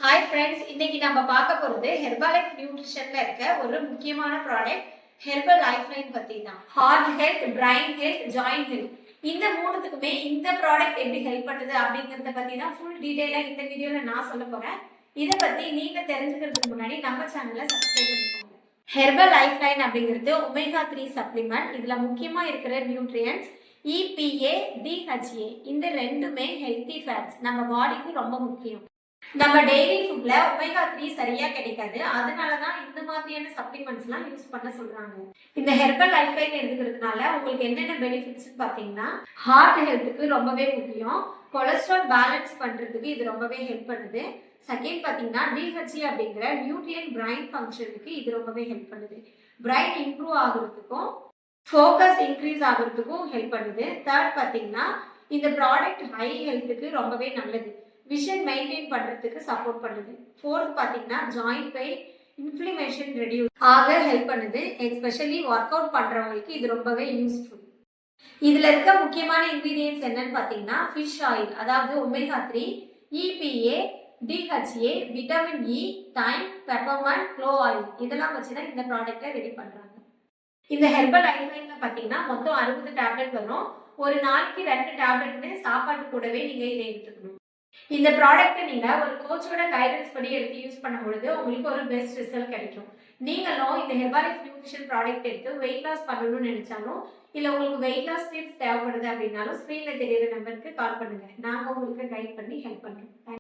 Hi friends, இன்னைக்கு நம்ம பார்க்க போறது ஹெர்பலைஃப் நியூட்ரிஷன்ல இருக்க ஒரு முக்கியமான ப்ராடக்ட் ஹெர்பல் லைஃப் லைன் பத்தி தான். Heart health, brain health, joint health இந்த மூணுத்துக்குமே இந்த ப்ராடக்ட் எப்படி ஹெல்ப் பண்ணுது அப்படிங்கறத பத்தி தான் ஃபுல் டீடைலா இந்த வீடியோல நான் சொல்ல போறேன். இதை பத்தி நீங்க தெரிஞ்சுக்கிறதுக்கு முன்னாடி நம்ம சேனலை சப்ஸ்கிரைப் பண்ணிக்கோங்க. ஹெர்பல் லைஃப் லைன் அப்படிங்கிறது ஒமேகா 3 சப்ளிமெண்ட். இதுல முக்கியமா இருக்கிற நியூட்ரியன்ஸ் EPA, DHA இந்த ரெண்டுமே ஹெல்த்தி ஃபேட்ஸ், நம்ம பாடிக்கு ரொம்ப முக்கியம். நம்ம டெய்லி ஃபுட்ல ஒமேகா 3 சரியா கிடைக்காது. அதனாலதான் இந்த மாதிரியான சப்ளிமெண்ட்ஸ் எல்லாம் யூஸ் பண்ண சொல்றாங்க. இந்த ஹெர்பல் லைஃப் லைன் எடுத்துக்கிறதுனால உங்களுக்கு என்னென்ன பெனிஃபிட்ஸ் பாத்தீங்கன்னா, ஹார்ட் ஹெல்த்துக்கு ரொம்பவே முக்கியம். கொலஸ்ட்ரால் பேலன்ஸ் பண்றதுக்கு இது ரொம்பவே ஹெல்ப் பண்ணுது. செகண்ட் பாத்தீங்கன்னா DHA அப்படிங்கிற நியூட்ரியன் பிரைன் ஃபங்க்ஷனுக்கு இது ரொம்பவே ஹெல்ப் பண்ணுது. பிரைன் இம்ப்ரூவ் ஆகுறதுக்கும் ஃபோக்கஸ் இன்க்ரீஸ் ஆகுறதுக்கும் ஹெல்ப் பண்ணுது. தேர்ட் பாத்தீங்கன்னா இந்த ப்ராடக்ட் ஹை ஹெல்த்துக்கு ரொம்பவே நல்லது. விஷன் மெயின்டைன் பண்றதுக்கு சப்போர்ட் பண்ணுது. ஃபோர்த் பாத்தீங்கன்னா ஜாயிண்ட் பெயின், இன்ஃப்ளமேஷன் ரெடியூஸ் ஆக ஹெல்ப் பண்ணுது. எஸ்பெஷலி ஒர்க் அவுட் பண்றவங்களுக்கு இது ரொம்பவே யூஸ்ஃபுல். இதுல இருக்க முக்கியமான இன்கிரீடியன்ஸ் என்னன்னு பாத்தீங்கன்னா, ஃபிஷ் ஆயில், அதாவது omega 3, EPA, DHA, vitamin E, thyme, peppermint, clove oil இதெல்லாம் வச்சுதான் இந்த ப்ராடக்ட்டை ரெடி பண்றாங்க. இந்த ஹெர்பல் லைஃப் லைன்ல பாத்தீங்கன்னா மொத்தம் 60 டேப்லெட் வரும். ஒரு நாளைக்கு 2 டேப்லெட்னு சாப்பாடு கூடவே நீங்க இதை எடுத்துக்கணும். இந்த ப்ராடக்ட்டை நீங்க ஒரு கோச்சோட கைடன்ஸ் படி எடுத்து யூஸ் பண்ணும் பொழுது உங்களுக்கு ஒரு பெஸ்ட் ரிசல்ட் கிடைக்கும். நீங்களும் இந்த ஹெர்பலைஃப் நியூட்ரிஷன் ப்ராடக்ட் எடுத்து வெயிட் லாஸ் பண்ணணும்னு நினைச்சாலும், இல்ல உங்களுக்கு வெயிட் லாஸ் டிப்ஸ் தேவைப்படுது அப்படின்னாலும் ஸ்கிரீன்ல தெரியுற நம்பருக்கு கால் பண்ணுங்க. நாங்க உங்களுக்கு கைட் பண்ணி ஹெல்ப் பண்றோம்.